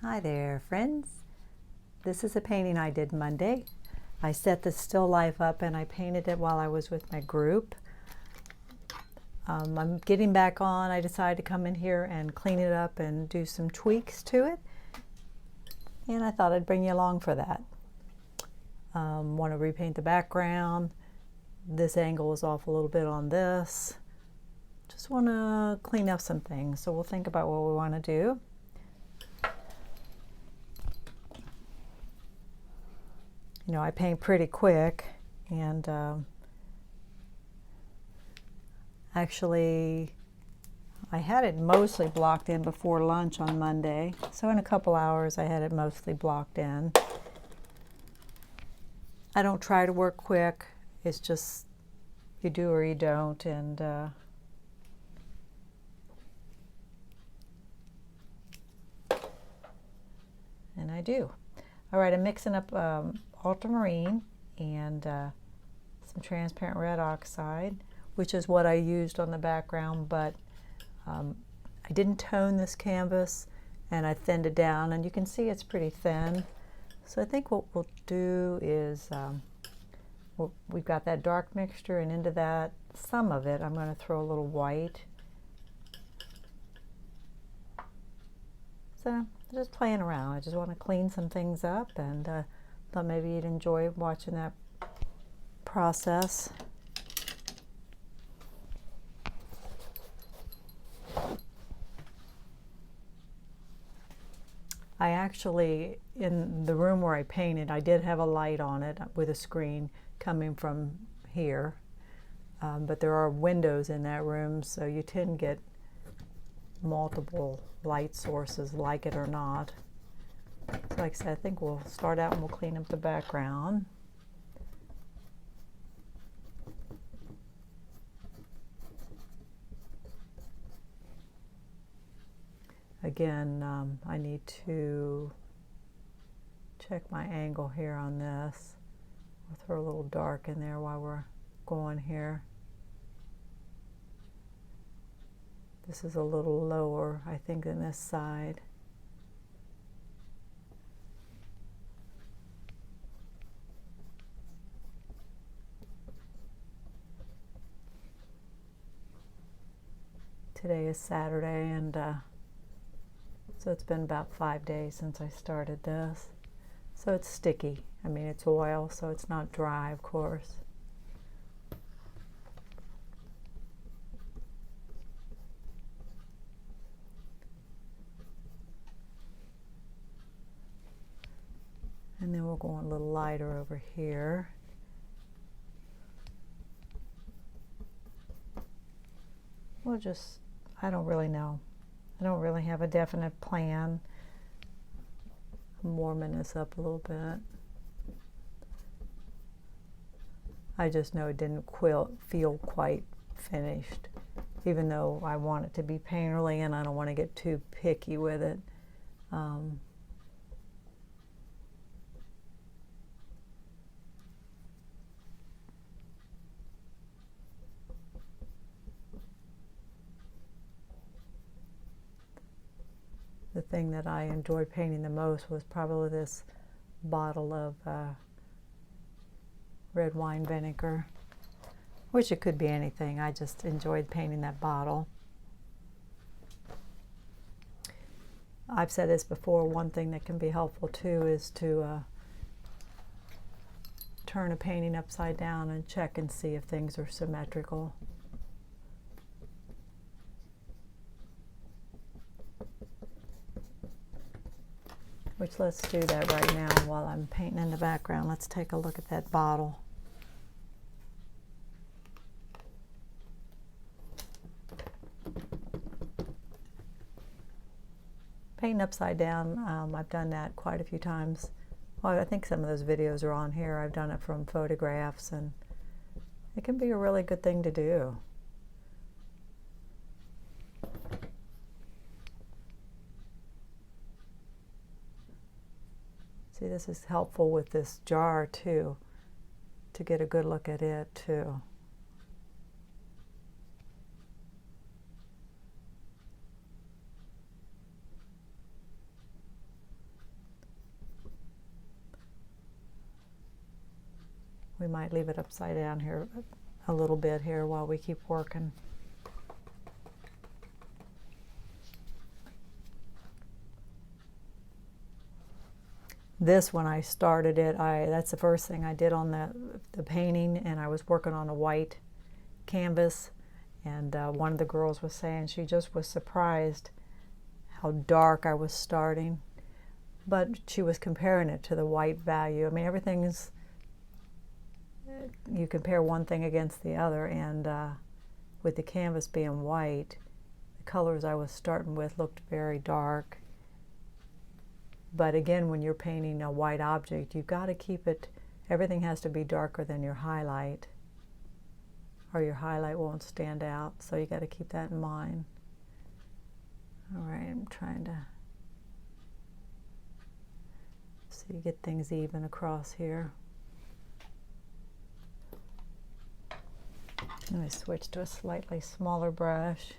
Hi there, friends. This is a painting I did Monday. I set the still life up and I painted it while I was with my group. I'm getting back on. I decided to come in here and clean it up and do some tweaks to it. And I thought I'd bring you along for that. Want to repaint the background. This angle is off a little bit on this. Just want to clean up some things. So we'll think about what we want to do. You know, I paint pretty quick, and actually I had it mostly blocked in before lunch on Monday, so in a couple hours I had it mostly blocked in. I don't try to work quick, it's just you do or you don't, and I do. All right, I'm mixing up ultramarine and some transparent red oxide, which is what I used on the background, but I didn't tone this canvas and I thinned it down, and you can see it's pretty thin. So I think what we'll do is we've got that dark mixture, and into that, some of it, I'm going to throw a little white. So just playing around. I just want to clean some things up, and thought maybe you'd enjoy watching that process. I actually, in the room where I painted, I did have a light on it with a screen coming from here, but there are windows in that room, so you tend to get multiple light sources, like it or not. So like I said, I think we'll start out and we'll clean up the background. Again, I need to check my angle here on this. We'll throw a little dark in there while we're going here. This is a little lower, I think, than this side. Today is Saturday, and so it's been about 5 days since I started this. So it's sticky. I mean, it's oil, so it's not dry, of course. And then we'll go a little lighter over here. We'll just, I don't really know. I don't really have a definite plan. I'm warming this up a little bit. I just know it didn't feel quite finished, even though I want it to be painterly and I don't want to get too picky with it. The thing that I enjoyed painting the most was probably this bottle of red wine vinegar, which it could be anything. I just enjoyed painting that bottle. I've said this before, one thing that can be helpful too is to turn a painting upside down and check and see if things are symmetrical. Which, let's do that right now while I'm painting in the background. Let's take a look at that bottle. Painting upside down, I've done that quite a few times. Well, I think some of those videos are on here. I've done it from photographs, and it can be a really good thing to do. See, this is helpful with this jar too, to get a good look at it too. We might leave it upside down here a little bit here while we keep working. This, when I started it, that's the first thing I did on the painting, and I was working on a white canvas, and one of the girls was saying she just was surprised how dark I was starting, but she was comparing it to the white value. I mean, everything's, you compare one thing against the other, and with the canvas being white, the colors I was starting with looked very dark. But again, when you're painting a white object, you've got to keep it, everything has to be darker than your highlight, or your highlight won't stand out. So you got to keep that in mind. All right, I'm trying to see, get things even across here. Let me switch to a slightly smaller brush.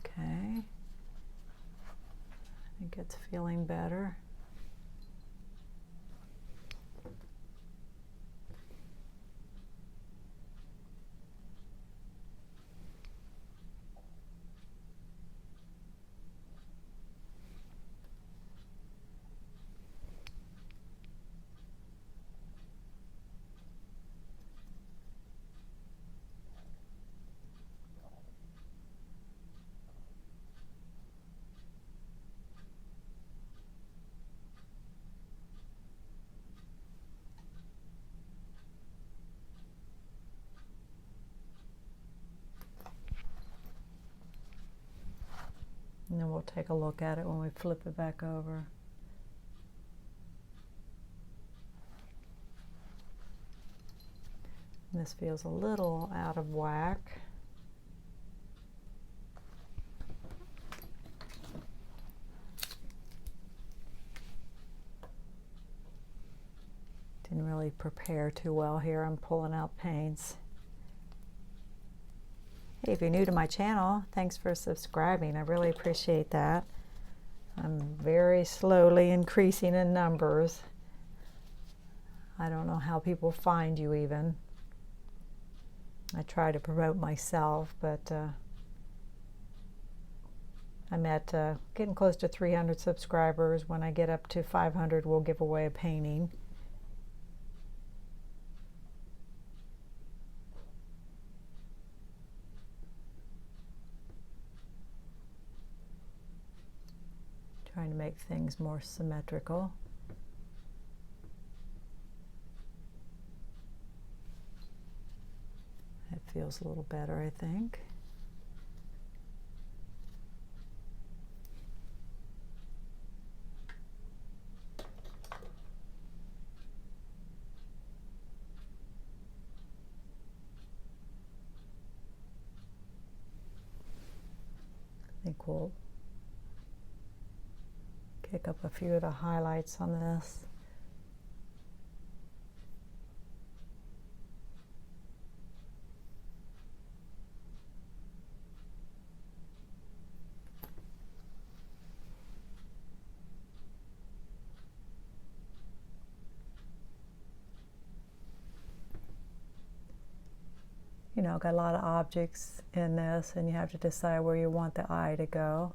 Okay, I think it's feeling better. And then we'll take a look at it when we flip it back over. And this feels a little out of whack. Didn't really prepare too well here. I'm pulling out paints. Hey, if you're new to my channel, thanks for subscribing. I really appreciate that. I'm very slowly increasing in numbers. I don't know how people find you even. I try to promote myself, but I'm at getting close to 300 subscribers. When I get up to 500, we'll give away a painting. Trying to make things more symmetrical. That feels a little better, I think. I think we'll pick up a few of the highlights on this. You know, got a lot of objects in this, and you have to decide where you want the eye to go.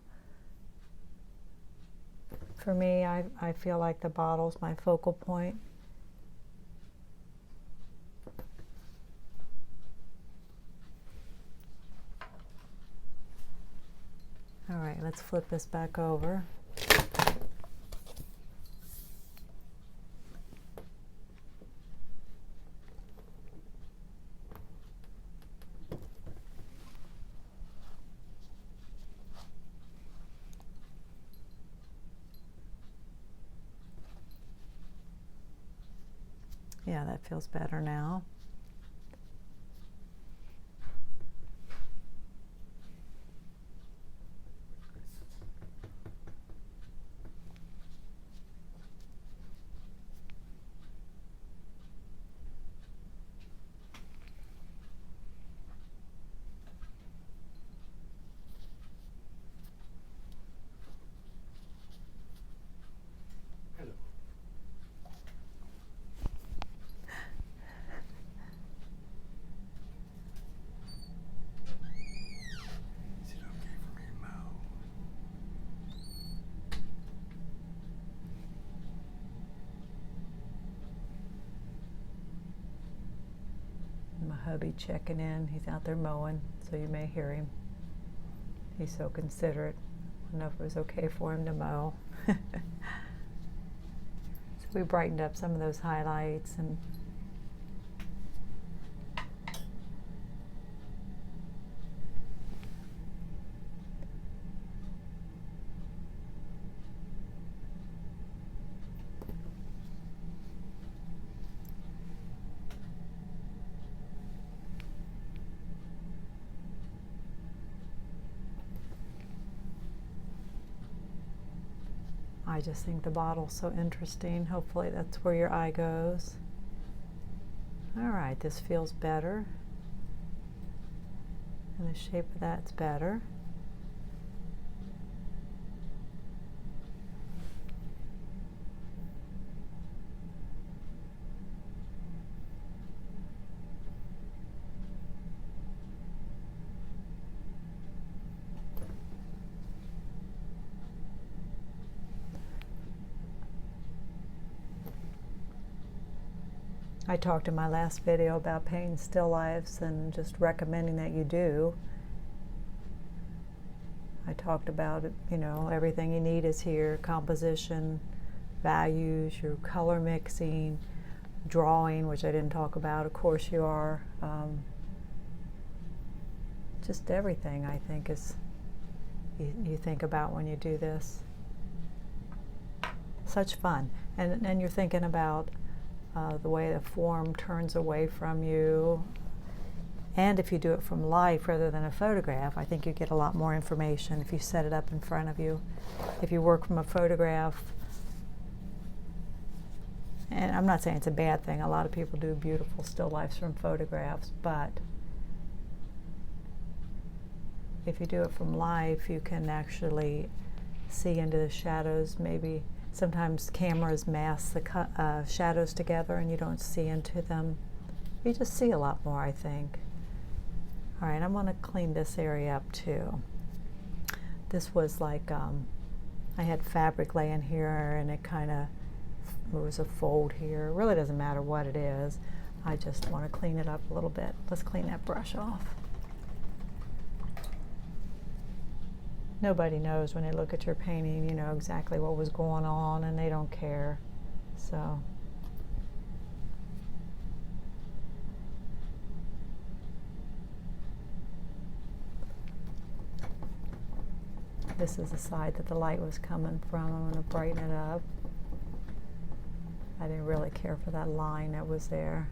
For me, I feel like the bottle's my focal point. All right, let's flip this back over. Yeah, that feels better now. My hubby checking in. He's out there mowing, so you may hear him. He's so considerate. I don't know if it was okay for him to mow. So we brightened up some of those highlights and I just think the bottle's so interesting. Hopefully that's where your eye goes. All right, this feels better. And the shape of that's better. I talked in my last video about painting still lifes and just recommending that you do. I talked about it, you know, everything you need is here: composition, values, your color mixing, drawing, which I didn't talk about, of course you are. Just everything, I think, is you think about when you do this. Such fun. And you're thinking about the way the form turns away from you. And if you do it from life rather than a photograph, I think you get a lot more information if you set it up in front of you. If you work from a photograph, and I'm not saying it's a bad thing, a lot of people do beautiful still lifes from photographs, but if you do it from life, you can actually see into the shadows. Maybe sometimes cameras mask the shadows together and you don't see into them. You just see a lot more, I think. All right, I'm going to clean this area up too. This was like, I had fabric laying here and it kind of, there was a fold here. It really doesn't matter what it is. I just want to clean it up a little bit. Let's clean that brush off. Nobody knows when they look at your painting, you know, exactly what was going on, and they don't care. So this is the side that the light was coming from. I'm going to brighten it up. I didn't really care for that line that was there.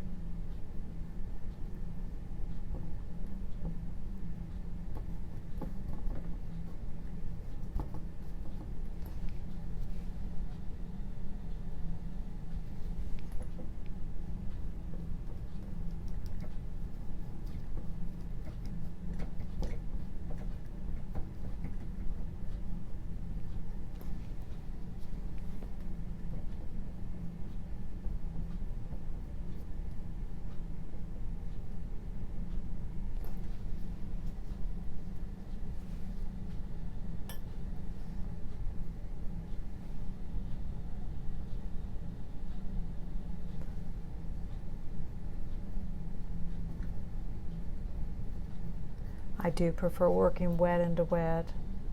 I do prefer working wet into wet.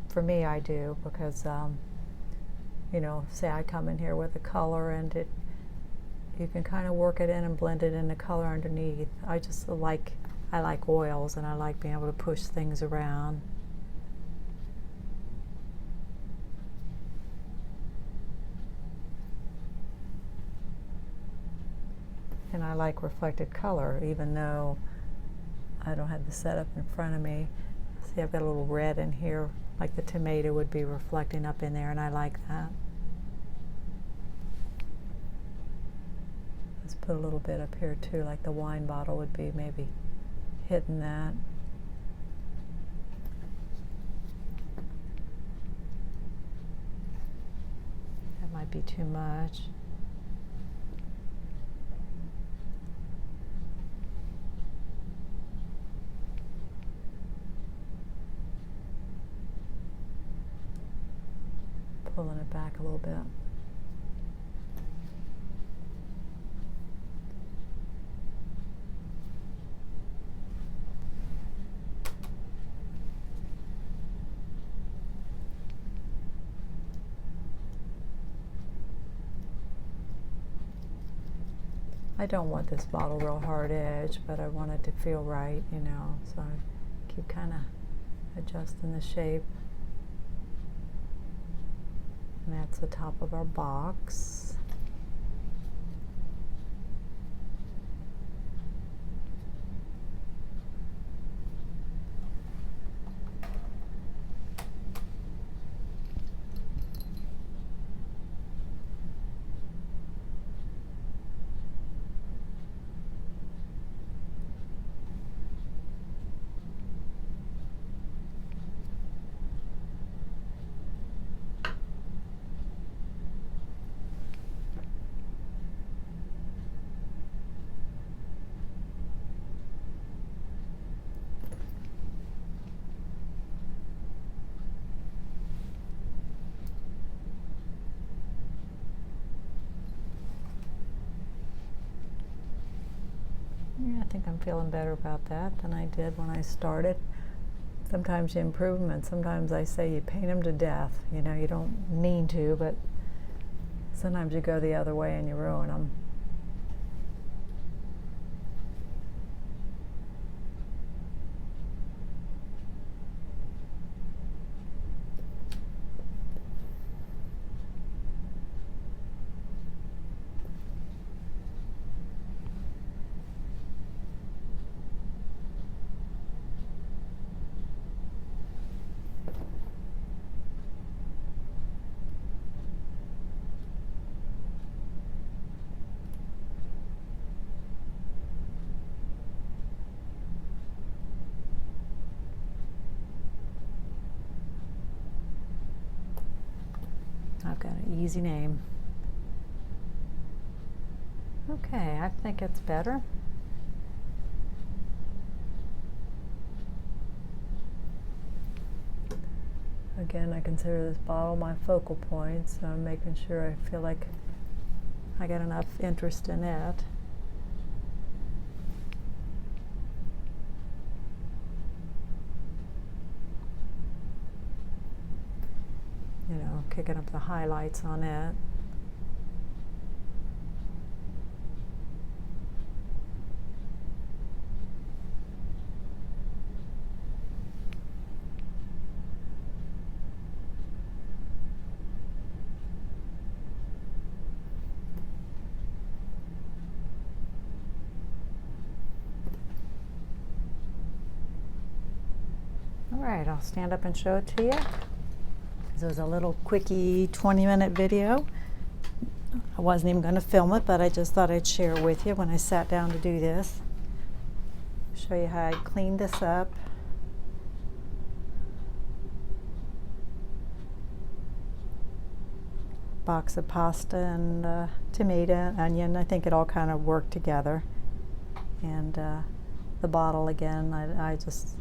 For me, I do, because you know, say I come in here with a color and you can kind of work it in and blend it in the color underneath. I like oils, and I like being able to push things around. And I like reflected color, even though I don't have the setup in front of me. See, I've got a little red in here, like the tomato would be reflecting up in there, and I like that. Let's put a little bit up here too, like the wine bottle would be maybe hitting that. That might be too much. Pulling it back a little bit. I don't want this bottle real hard edge, but I want it to feel right, you know, so I keep kind of adjusting the shape. And that's the top of our box. Yeah, I think I'm feeling better about that than I did when I started. Sometimes you improve them, and sometimes I say you paint them to death. You know, you don't mean to, but sometimes you go the other way and you ruin them. I've got an easy name. Okay, I think it's better. Again, I consider this bottle my focal point, so I'm making sure I feel like I got enough interest in it. You know, kicking up the highlights on it. All right, I'll stand up and show it to you. This was a little quickie 20-minute video. I wasn't even going to film it, but I just thought I'd share it with you when I sat down to do this. Show you how I cleaned this up. Box of pasta and tomato, onion. I think it all kind of worked together. And the bottle again, I just,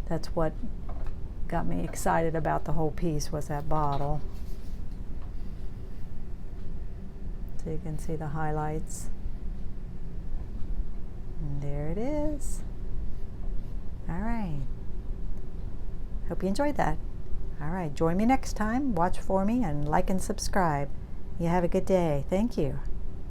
that's what got me excited about the whole piece, was that bottle. So you can see the highlights. And there it is. All right. Hope you enjoyed that. All right, join me next time. Watch for me and like and subscribe. You have a good day. Thank you.